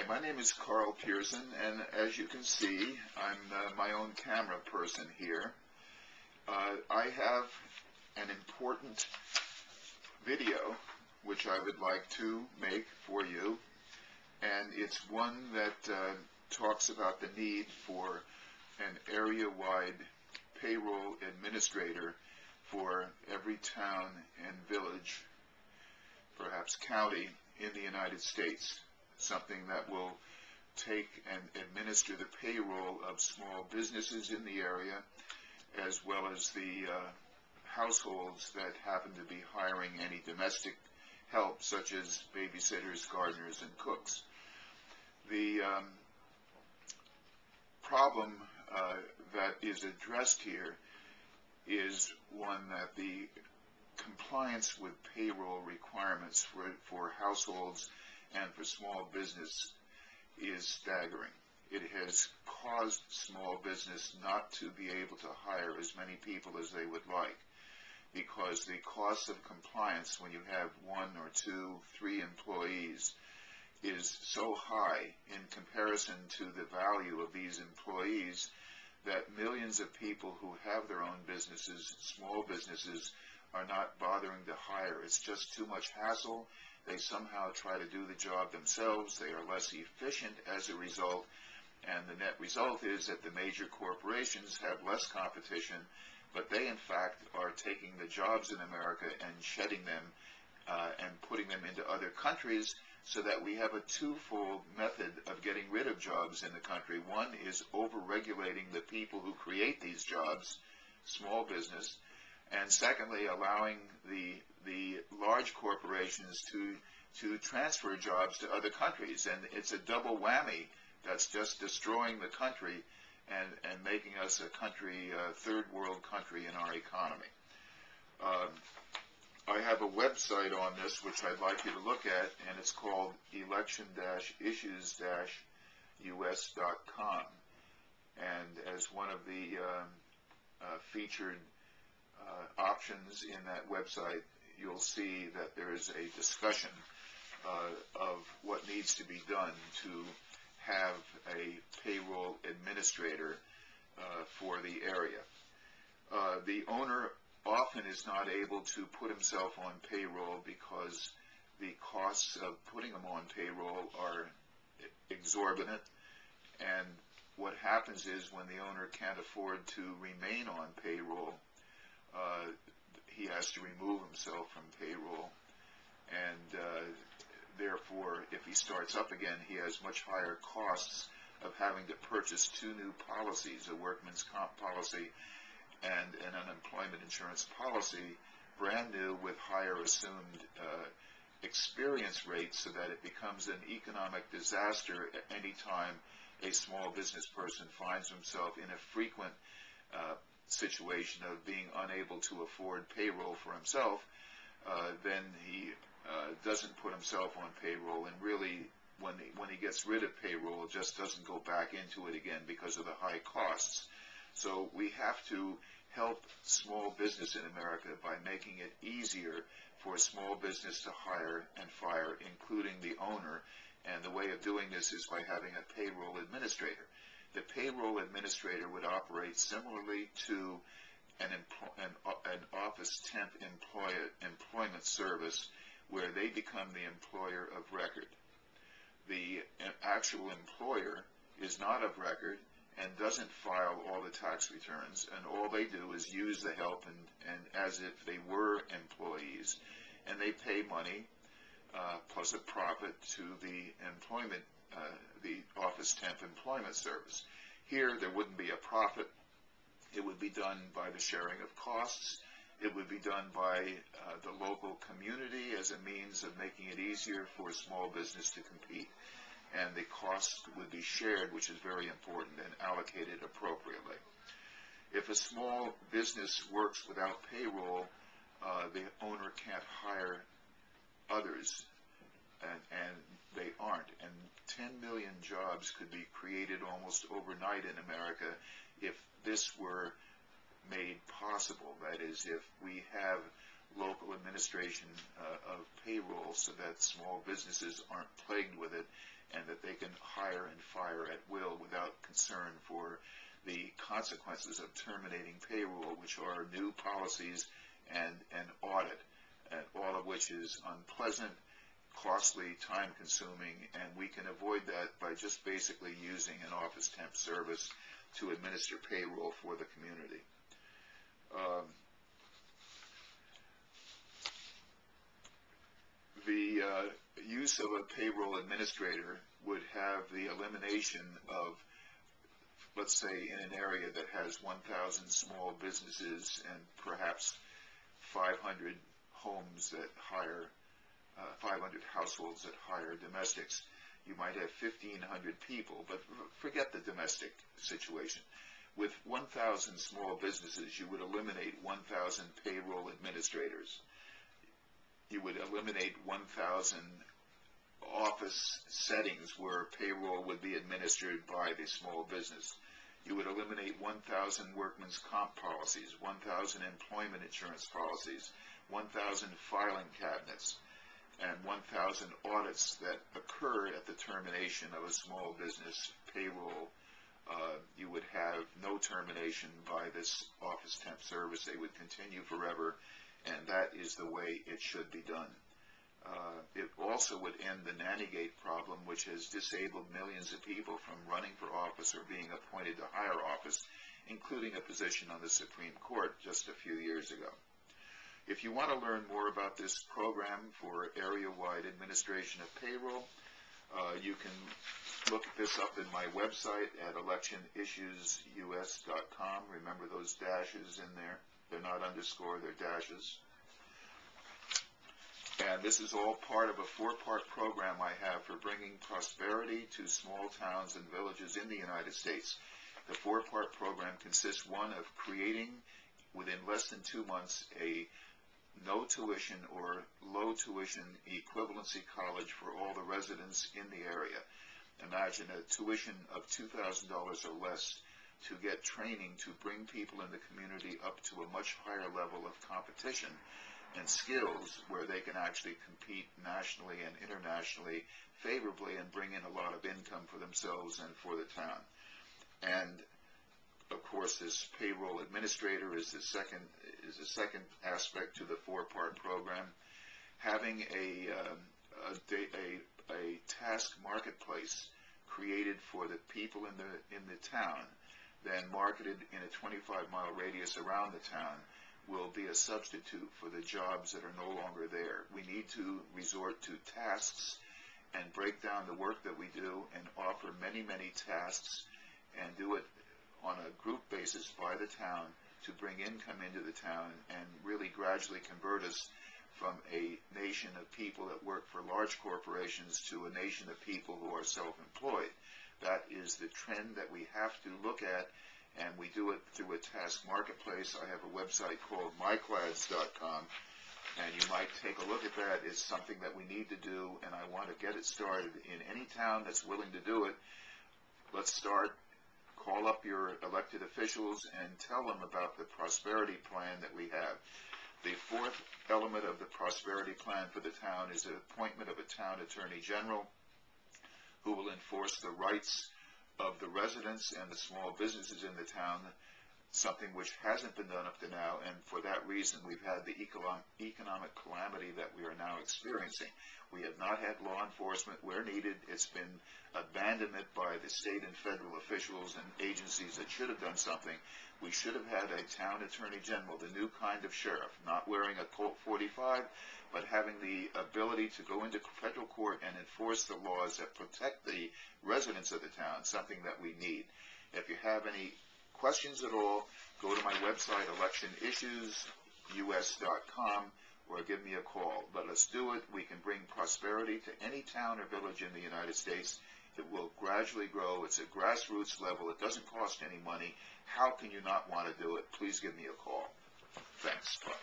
my name is Carl Pearson, and as you can see, I'm my own camera person here. I have an important video which I would like to make for you, and it's one that talks about the need for an area-wide payroll administrator for every town and village, perhaps county, in the United States. Something that will take and administer the payroll of small businesses in the area, as well as the households that happen to be hiring any domestic help, such as babysitters, gardeners, and cooks. The problem that is addressed here is one that the compliance with payroll requirements for households and for small business is staggering. It has caused small business not to be able to hire as many people as they would like, because the cost of compliance when you have 1 or 2, 3 employees is so high in comparison to the value of these employees that millions of people who have their own businesses, small businesses, are not bothering to hire. It's just too much hassle. They somehow try to do the job themselves. They are less efficient as a result, and the net result is that the major corporations have less competition, but they in fact are taking the jobs in America and shedding them and putting them into other countries, so that we have a twofold method of getting rid of jobs in the country. One is over-regulating the people who create these jobs, small business, and secondly, allowing the large corporations to transfer jobs to other countries. And it's a double whammy that's just destroying the country and making us a country, third world country in our economy. I have a website on this which I'd like you to look at, and it's called election-issues-us.com. And as one of the featured options in that website, you'll see that there is a discussion of what needs to be done to have a payroll administrator for the area. The owner often is not able to put himself on payroll because the costs of putting him on payroll are exorbitant, and what happens is when the owner can't afford to remain on payroll, he has to remove himself from payroll, and therefore if he starts up again, he has much higher costs of having to purchase 2 new policies, a workman's comp policy and an unemployment insurance policy, brand new with higher assumed experience rates, so that it becomes an economic disaster any time a small business person finds himself in a frequent situation of being unable to afford payroll for himself. Then he doesn't put himself on payroll, and really when he gets rid of payroll, just doesn't go back into it again because of the high costs. So we have to help small business in America by making it easier for small business to hire and fire, including the owner. And the way of doing this is by having a payroll administrator. The payroll administrator would operate similarly to an office temp employment service, where they become the employer of record. The actual employer is not of record and doesn't file all the tax returns, and all they do is use the help and as if they were employees, and they pay money plus a profit to the office temp employment service. Here there wouldn't be a profit. It would be done by the sharing of costs. It would be done by the local community as a means of making it easier for small business to compete. And the costs would be shared, which is very important, and allocated appropriately. If a small business works without payroll, the owner can't hire others, and they aren't. And 10 million jobs could be created almost overnight in America if this were made possible. That is, if we have local administration of payroll so that small businesses aren't plagued with it, and that they can hire and fire at will without concern for the consequences of terminating payroll, which are new policies and an audit, all of which is unpleasant, costly, time-consuming, and we can avoid that by just basically using an office temp service to administer payroll for the community. The use of a payroll administrator would have the elimination of, let's say, in an area that has 1,000 small businesses and perhaps 500 homes that hire, 500 households that hire domestics, you might have 1,500 people, but forget the domestic situation. With 1,000 small businesses, you would eliminate 1,000 payroll administrators. You would eliminate 1,000 office settings where payroll would be administered by the small business. You would eliminate 1,000 workman's comp policies, 1,000 employment insurance policies, 1,000 filing cabinets, and 1,000 audits that occur at the termination of a small business payroll. You would have no termination by this office temp service. They would continue forever, and that is the way it should be done. It also would end the nanny-gate problem, which has disabled millions of people from running for office or being appointed to higher office, including a position on the Supreme Court just a few years ago. If you want to learn more about this program for area-wide administration of payroll, you can look this up in my website at electionissuesus.com. Remember those dashes in there? They're not underscore, they're dashes. And this is all part of a 4-part program I have for bringing prosperity to small towns and villages in the United States. The 4-part program consists, one, of creating within less than 2 months a no tuition or low tuition equivalency college for all the residents in the area. Imagine a tuition of $2,000 or less to get training to bring people in the community up to a much higher level of competition and skills where they can actually compete nationally and internationally favorably and bring in a lot of income for themselves and for the town. And of course, this payroll administrator is the second aspect to the 4-part program. Having a task marketplace created for the people in the town, then marketed in a 25-mile radius around the town, will be a substitute for the jobs that are no longer there. We need to resort to tasks and break down the work that we do and offer many, many tasks and do it on a group basis by the town to bring income into the town and really gradually convert us from a nation of people that work for large corporations to a nation of people who are self-employed. That is the trend that we have to look at, and we do it through a task marketplace. I have a website called myclads.com, and you might take a look at that. It's something that we need to do, and I want to get it started in any town that's willing to do it. Let's start. Call up your elected officials and tell them about the prosperity plan that we have. The 4th element of the prosperity plan for the town is the appointment of a town attorney general who will enforce the rights of the residents and the small businesses in the town, something which hasn't been done up to now, and for that reason we've had the economic calamity that we are now experiencing. We have not had law enforcement where needed. It's been abandonment by the state and federal officials and agencies that should have done something. We should have had a town attorney general, the new kind of sheriff, not wearing a Colt 45, but having the ability to go into federal court and enforce the laws that protect the residents of the town, something that we need. If you have any questions at all, go to my website, electionissuesus.com, or give me a call. Let us do it. We can bring prosperity to any town or village in the United States. It will gradually grow. It's a grassroots level. It doesn't cost any money. How can you not want to do it? Please give me a call. Thanks. Bye.